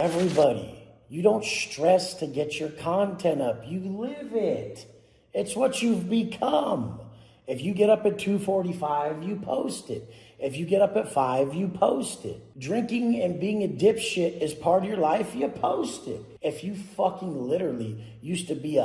Everybody, you don't stress to get your content up. You live it. It's what you've become. If you get up at 2:45, you post it. If you get up at 5, you post it. Drinking and being a dipshit is part of your life, you post it. If you fucking literally used to be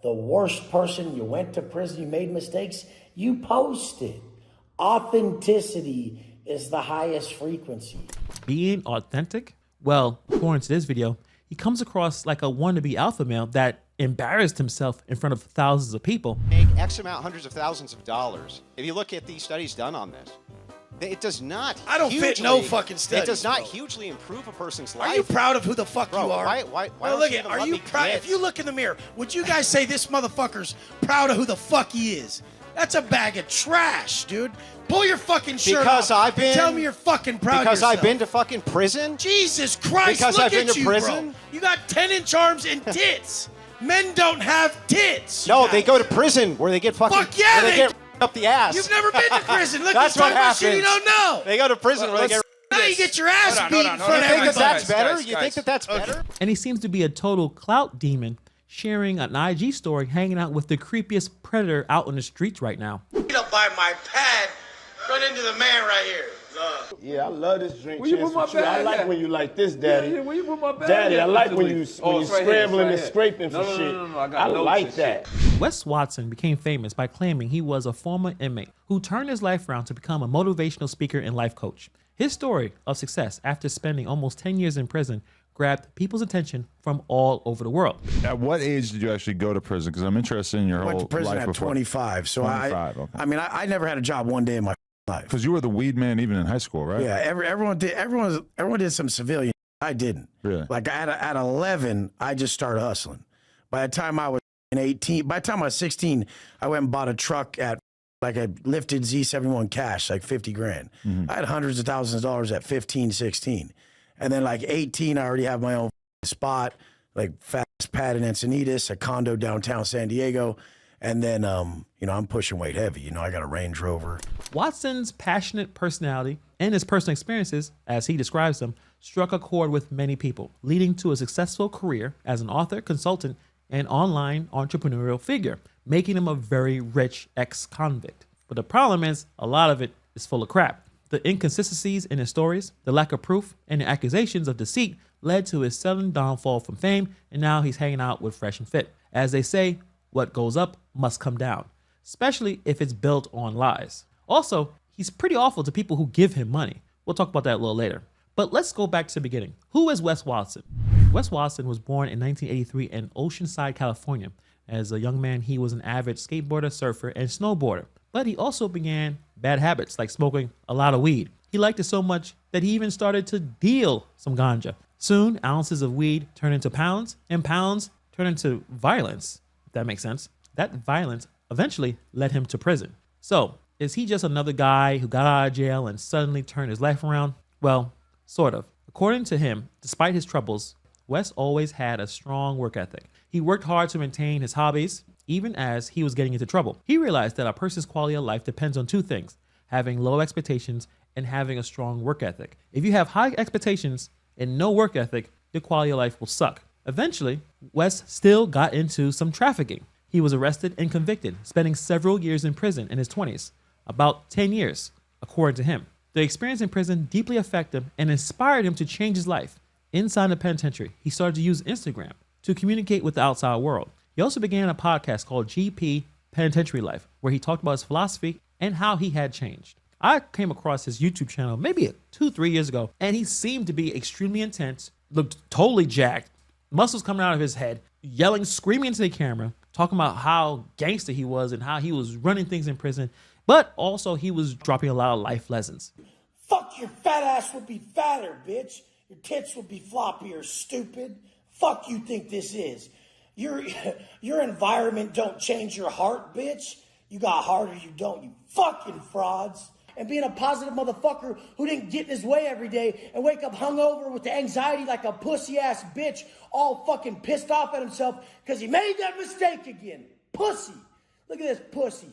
the worst person, you went to prison, you made mistakes, you post it. Authenticity is the highest frequency. Being authentic? Well, according to this video, he comes across like a wannabe alpha male that embarrassed himself in front of thousands of people. Make X amount, hundreds of thousands of dollars. If you look at these studies done on this, it does not. I don't fit no fucking studies. It does not hugely improve a person's life. Are you proud of who the fuck you are? Why well, look at. Are you proud? If you look in the mirror, would you guys say this motherfucker's proud of who the fuck he is? That's a bag of trash, dude. Pull your fucking shirt off. Tell me you're fucking proud of yourself. Because I've been to fucking prison? Jesus Christ, because look I've been at to you, prison? bro. You got 10-inch arms and tits. Men don't have tits. No, they go to prison where they get fucking. Fuck yeah, they get up the ass. You've never been to prison. Look, that's you're what talking about happens. shit you don't know. They go to prison where they get. Now you get your ass beat in front of everybody. You think that's better? You think that that's better? And he seems to be a total clout demon, sharing an IG story, hanging out with the creepiest predator out on the streets right now. Get up by my pad, run into the man right here. Yeah, I love this drink. Where you put my bag I like at? when you like this, Daddy. Yeah, where you put my bag Daddy, at? I like when you it's right scrambling here, and scraping for shit. No, I like that. Wes Watson became famous by claiming he was a former inmate who turned his life around to become a motivational speaker and life coach. His story of success after spending almost 10 years in prison grabbed people's attention from all over the world. At what age did you actually go to prison? Because I'm interested in your whole life. Went to prison at before. 25. So 25, okay. I mean, I never had a job one day in my life. Because you were the weed man even in high school, right? Yeah, everyone did some civilian. I didn't. Really? Like at 11, I just started hustling. By the time I was 18, by the time I was 16, I went and bought a truck at like a lifted Z71 cash, like 50 grand. I had hundreds of thousands of dollars at 15, 16. And then like 18, I already have my own spot, like fast pad in Encinitas, a condo downtown San Diego. And then, you know, I'm pushing weight heavy. You know, I got a Range Rover. Watson's passionate personality and his personal experiences, as he describes them, struck a chord with many people, leading to a successful career as an author, consultant, and online entrepreneurial figure, making him a very rich ex-convict. But the problem is, a lot of it is full of crap. The inconsistencies in his stories, the lack of proof, and the accusations of deceit led to his sudden downfall from fame, and now he's hanging out with Fresh and Fit. As they say, what goes up must come down, especially if it's built on lies. Also, he's pretty awful to people who give him money. We'll talk about that a little later. But let's go back to the beginning. Who is Wes Watson? Wes Watson was born in 1983 in Oceanside, California. As a young man, he was an avid skateboarder, surfer, and snowboarder. But he also began bad habits like smoking a lot of weed. He liked it so much that he even started to deal some ganja. Soon, ounces of weed turned into pounds, and pounds turned into violence, if that makes sense. That violence eventually led him to prison. So, is he just another guy who got out of jail and suddenly turned his life around? Well, sort of. According to him, despite his troubles, Wes always had a strong work ethic. He worked hard to maintain his hobbies, even as he was getting into trouble. He realized that a person's quality of life depends on two things: having low expectations and having a strong work ethic. If you have high expectations and no work ethic, your quality of life will suck. Eventually, Wes still got into some trafficking. He was arrested and convicted, spending several years in prison in his 20s, about 10 years, according to him. The experience in prison deeply affected him and inspired him to change his life. Inside the penitentiary, he started to use Instagram to communicate with the outside world. He also began a podcast called GP Penitentiary Life, where he talked about his philosophy and how he had changed. I came across his YouTube channel maybe 2-3 years ago, and he seemed to be extremely intense, looked totally jacked, muscles coming out of his head, yelling, screaming into the camera, talking about how gangster he was and how he was running things in prison, but also he was dropping a lot of life lessons. Fuck, your fat ass would be fatter, bitch. Your tits would be floppier, stupid. Fuck you think this is. Your environment don't change your heart, bitch. You got heart or you don't, you fucking frauds. And being a positive motherfucker who didn't get in his way every day and wake up hungover with the anxiety like a pussy ass bitch, all fucking pissed off at himself because he made that mistake again. Pussy. Look at this pussy.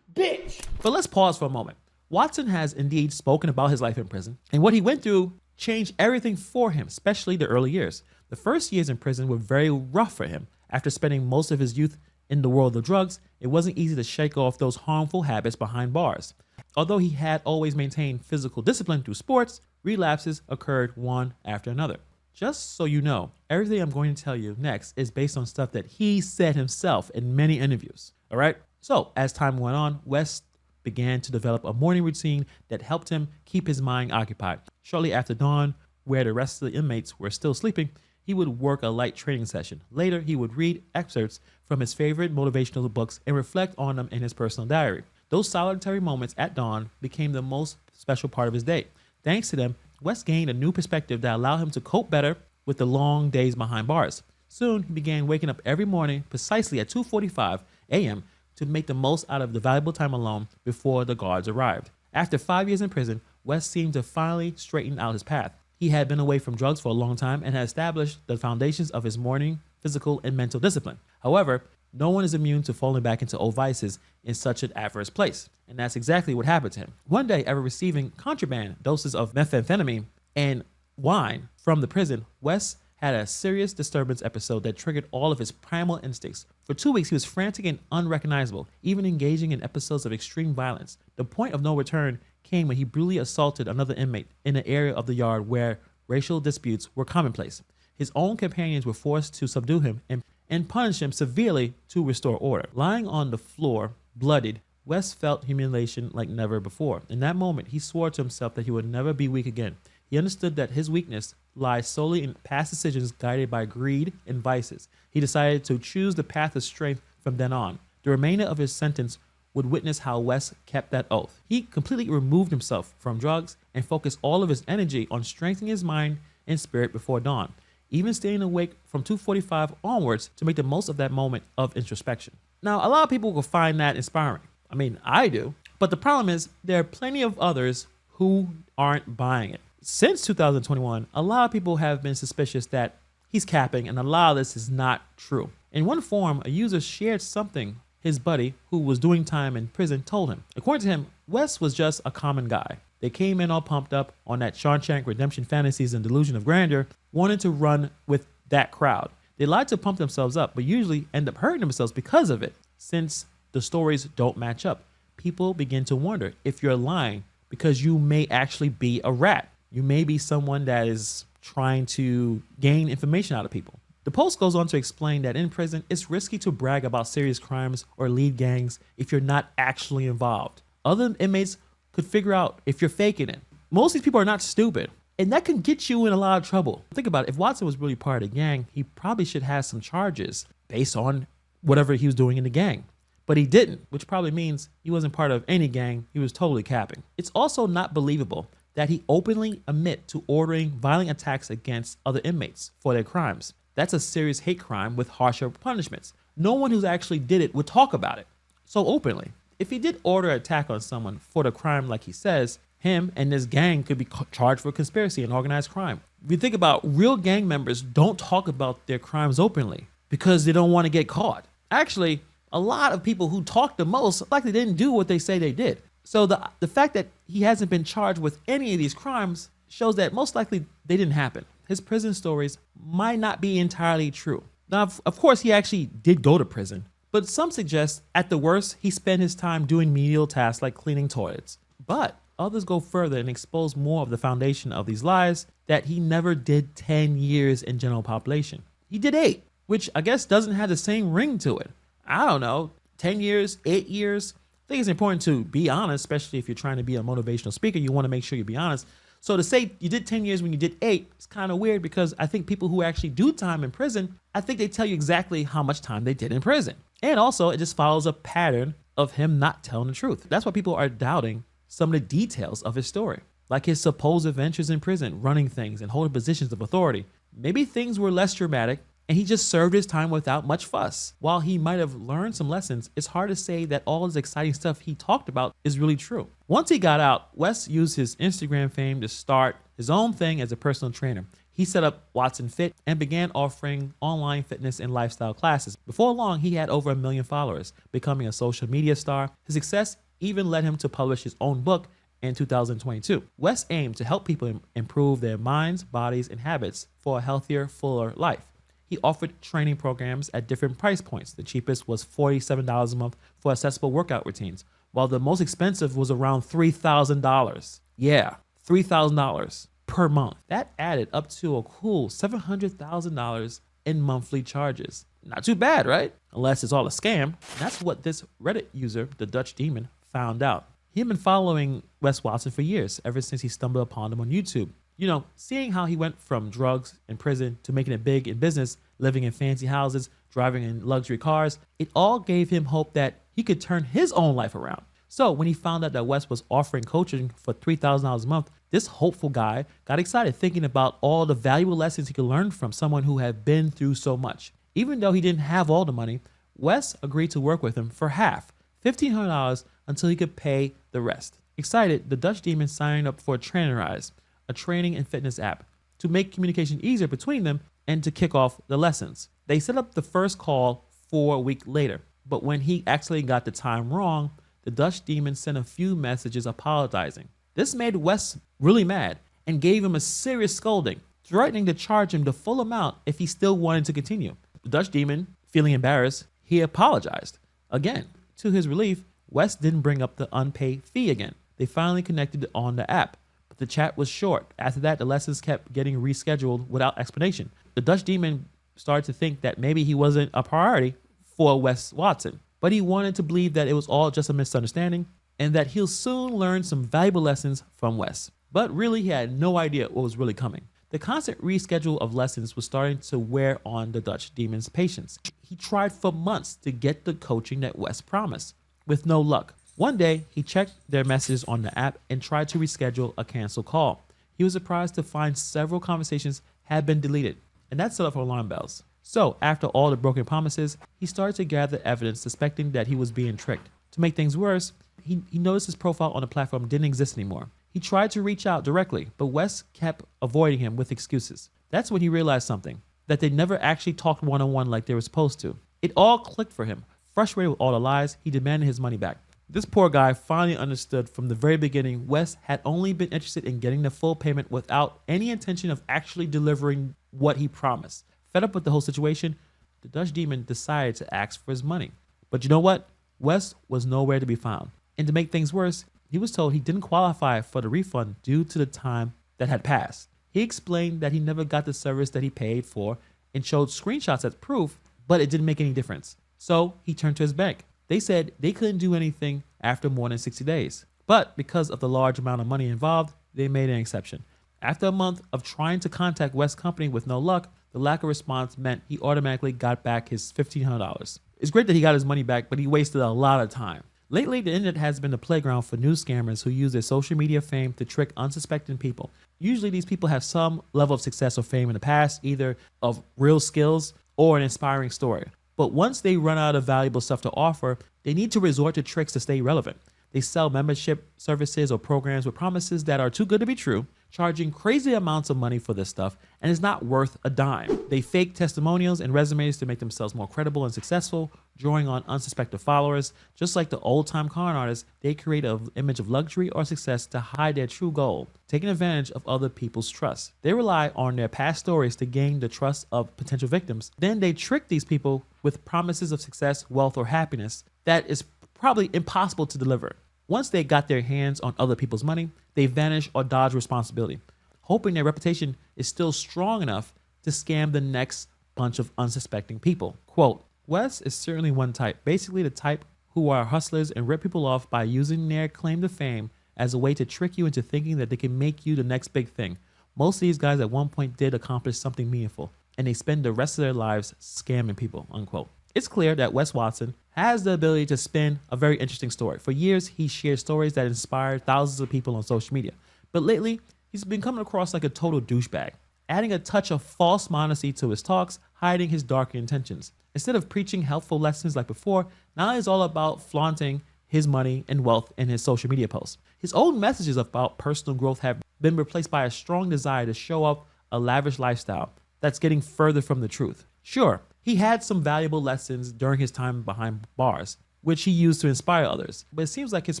Bitch. But let's pause for a moment. Watson has indeed spoken about his life in prison and what he went through changed everything for him, especially the early years. The first years in prison were very rough for him. After spending most of his youth in the world of drugs, it wasn't easy to shake off those harmful habits behind bars. Although he had always maintained physical discipline through sports, relapses occurred one after another. Just so you know, everything I'm going to tell you next is based on stuff that he said himself in many interviews. All right? So, as time went on, Wes began to develop a morning routine that helped him keep his mind occupied. Shortly after dawn, where the rest of the inmates were still sleeping, he would work a light training session. Later, he would read excerpts from his favorite motivational books and reflect on them in his personal diary. Those solitary moments at dawn became the most special part of his day. Thanks to them, Wes gained a new perspective that allowed him to cope better with the long days behind bars. Soon, he began waking up every morning precisely at 2:45 a.m. to make the most out of the valuable time alone before the guards arrived. After 5 years in prison, Wes seemed to finally straighten out his path. He had been away from drugs for a long time and had established the foundations of his morning physical and mental discipline. However, no one is immune to falling back into old vices in such an adverse place. And that's exactly what happened to him. One day, after receiving contraband doses of methamphetamine and wine from the prison, Wes had a serious disturbance episode that triggered all of his primal instincts. For 2 weeks, he was frantic and unrecognizable, even engaging in episodes of extreme violence. The point of no return came when he brutally assaulted another inmate in an area of the yard where racial disputes were commonplace. His own companions were forced to subdue him and punish him severely to restore order. Lying on the floor, bloodied, Wes felt humiliation like never before. In that moment, he swore to himself that he would never be weak again. He understood that his weakness lies solely in past decisions guided by greed and vices. He decided to choose the path of strength from then on. The remainder of his sentence would witness how Wes kept that oath. He completely removed himself from drugs and focused all of his energy on strengthening his mind and spirit before dawn, even staying awake from 2:45 onwards to make the most of that moment of introspection. Now, a lot of people will find that inspiring. I mean, I do. But the problem is there are plenty of others who aren't buying it. Since 2021, a lot of people have been suspicious that he's capping, and a lot of this is not true. In one forum, a user shared something his buddy, who was doing time in prison, told him. According to him, Wes was just a common guy. They came in all pumped up on that Shawshank Redemption fantasies and delusion of grandeur, wanted to run with that crowd. They lied to pump themselves up, but usually end up hurting themselves because of it. Since the stories don't match up, people begin to wonder if you're lying because you may actually be a rat. You may be someone that is trying to gain information out of people. The post goes on to explain that in prison, it's risky to brag about serious crimes or lead gangs if you're not actually involved. Other inmates could figure out if you're faking it. Most of these people are not stupid, and that can get you in a lot of trouble. Think about it. If Watson was really part of the gang, he probably should have some charges based on whatever he was doing in the gang. But he didn't, which probably means he wasn't part of any gang. He was totally capping. It's also not believable that he openly admit to ordering violent attacks against other inmates for their crimes. That's a serious hate crime with harsher punishments. No one who's actually did it would talk about it so openly. If he did order an attack on someone for the crime like he says, him and this gang could be charged for conspiracy and organized crime. If you think about real gang members don't talk about their crimes openly because they don't want to get caught. Actually, a lot of people who talk the most likely didn't do what they say they did. So the fact that he hasn't been charged with any of these crimes shows that most likely they didn't happen. His prison stories might not be entirely true. Now, of course, he actually did go to prison, but some suggest at the worst, he spent his time doing menial tasks like cleaning toilets. But others go further and expose more of the foundation of these lies, that he never did 10 years in general population. He did 8, which I guess doesn't have the same ring to it. I don't know, 10 years, 8 years. I think it's important to be honest, especially if you're trying to be a motivational speaker. You want to make sure you be honest. So to say you did 10 years when you did 8, it's kind of weird because I think people who actually do time in prison, I think they tell you exactly how much time they did in prison. And also it just follows a pattern of him not telling the truth. That's why people are doubting some of the details of his story, like his supposed adventures in prison, running things and holding positions of authority. Maybe things were less dramatic and he just served his time without much fuss. While he might have learned some lessons, it's hard to say that all this exciting stuff he talked about is really true. Once he got out, Wes used his Instagram fame to start his own thing as a personal trainer. He set up Watson Fit and began offering online fitness and lifestyle classes. Before long, he had over 1 million followers, becoming a social media star. His success even led him to publish his own book in 2022. Wes aimed to help people improve their minds, bodies, and habits for a healthier, fuller life. He offered training programs at different price points. The cheapest was $47 a month for accessible workout routines, while the most expensive was around $3,000. Yeah, $3,000 per month. That added up to a cool $700,000 in monthly charges. Not too bad, right? Unless it's all a scam. And that's what this Reddit user, the Dutch Demon, found out. He had been following Wes Watson for years, ever since he stumbled upon him on YouTube. You know, seeing how he went from drugs and prison to making it big in business, living in fancy houses, driving in luxury cars, it all gave him hope that he could turn his own life around. So when he found out that Wes was offering coaching for $3,000 a month, this hopeful guy got excited, thinking about all the valuable lessons he could learn from someone who had been through so much. Even though he didn't have all the money, Wes agreed to work with him for half, $1,500, until he could pay the rest. Excited, the Dutch Demon signed up for Trainerize, a training and fitness app, to make communication easier between them and to kick off the lessons. They set up the first call for a week later, but when he actually got the time wrong, the Dutch Demon sent a few messages apologizing. This made Wes really mad and gave him a serious scolding, threatening to charge him the full amount if he still wanted to continue. The Dutch Demon, feeling embarrassed, he apologized. Again, to his relief, Wes didn't bring up the unpaid fee again. They finally connected on the app, but the chat was short. After that, the lessons kept getting rescheduled without explanation. The Dutch Demon started to think that maybe he wasn't a priority for Wes Watson, but he wanted to believe that it was all just a misunderstanding and that he'll soon learn some valuable lessons from Wes. But really, he had no idea what was really coming. The constant reschedule of lessons was starting to wear on the Dutch Demon's patience. He tried for months to get the coaching that Wes promised, with no luck. One day, he checked their messages on the app and tried to reschedule a cancel call. He was surprised to find several conversations had been deleted, and that set off alarm bells. So, after all the broken promises, he started to gather evidence, suspecting that he was being tricked. To make things worse, he noticed his profile on the platform didn't exist anymore. He tried to reach out directly, but Wes kept avoiding him with excuses. That's when he realized something, that they never actually talked one-on-one like they were supposed to. It all clicked for him. Frustrated with all the lies, he demanded his money back. This poor guy finally understood from the very beginning Wes had only been interested in getting the full payment without any intention of actually delivering what he promised. Fed up with the whole situation, the Dutch Demon decided to ask for his money. But you know what? Wes was nowhere to be found. And to make things worse, he was told he didn't qualify for the refund due to the time that had passed. He explained that he never got the service that he paid for and showed screenshots as proof, but it didn't make any difference. So he turned to his bank. They said they couldn't do anything after more than 60 days. But because of the large amount of money involved, they made an exception. After a month of trying to contact Wes' company with no luck, the lack of response meant he automatically got back his $1,500. It's great that he got his money back, but he wasted a lot of time. Lately, the internet has been a playground for new scammers who use their social media fame to trick unsuspecting people. Usually, these people have some level of success or fame in the past, either of real skills or an inspiring story. But once they run out of valuable stuff to offer, they need to resort to tricks to stay relevant. They sell membership services or programs with promises that are too good to be true, charging crazy amounts of money for this stuff, and it's not worth a dime. They fake testimonials and resumes to make themselves more credible and successful, drawing on unsuspected followers. Just like the old-time con artists, they create an image of luxury or success to hide their true goal, taking advantage of other people's trust. They rely on their past stories to gain the trust of potential victims. Then they trick these people with promises of success, wealth, or happiness that is probably impossible to deliver. Once they got their hands on other people's money, they vanish or dodge responsibility, hoping their reputation is still strong enough to scam the next bunch of unsuspecting people. Quote, Wes is certainly one type, basically the type who are hustlers and rip people off by using their claim to fame as a way to trick you into thinking that they can make you the next big thing. Most of these guys at one point did accomplish something meaningful, and they spend the rest of their lives scamming people, unquote. It's clear that Wes Watson has the ability to spin a very interesting story. For years, he shared stories that inspired thousands of people on social media. But lately, he's been coming across like a total douchebag, adding a touch of false modesty to his talks, hiding his darker intentions. Instead of preaching helpful lessons like before, now it's all about flaunting his money and wealth in his social media posts. His old messages about personal growth have been replaced by a strong desire to show up a lavish lifestyle that's getting further from the truth. Sure, he had some valuable lessons during his time behind bars, which he used to inspire others. But it seems like his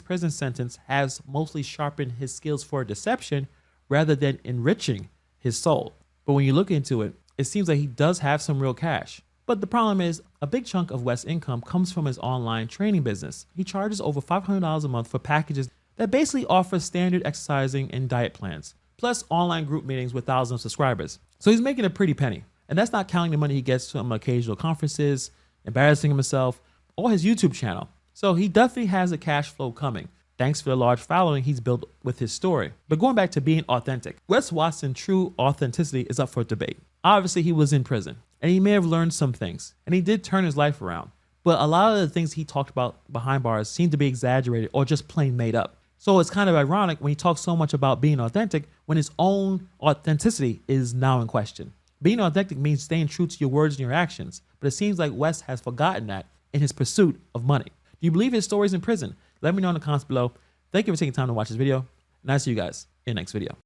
prison sentence has mostly sharpened his skills for deception rather than enriching his soul. But when you look into it, it seems like he does have some real cash. But the problem is, a big chunk of Wes' income comes from his online training business. He charges over $500 a month for packages that basically offer standard exercising and diet plans, plus online group meetings with thousands of subscribers. So he's making a pretty penny. And that's not counting the money he gets from occasional conferences, embarrassing himself, or his YouTube channel. So he definitely has a cash flow coming, thanks for the large following he's built with his story. But going back to being authentic, Wes Watson's true authenticity is up for debate. Obviously, he was in prison, and he may have learned some things, and he did turn his life around. But a lot of the things he talked about behind bars seem to be exaggerated or just plain made up. So it's kind of ironic when he talks so much about being authentic when his own authenticity is now in question. Being authentic means staying true to your words and your actions, but it seems like Wes has forgotten that in his pursuit of money. Do you believe his story's in prison? Let me know in the comments below. Thank you for taking time to watch this video, and I'll see you guys in the next video.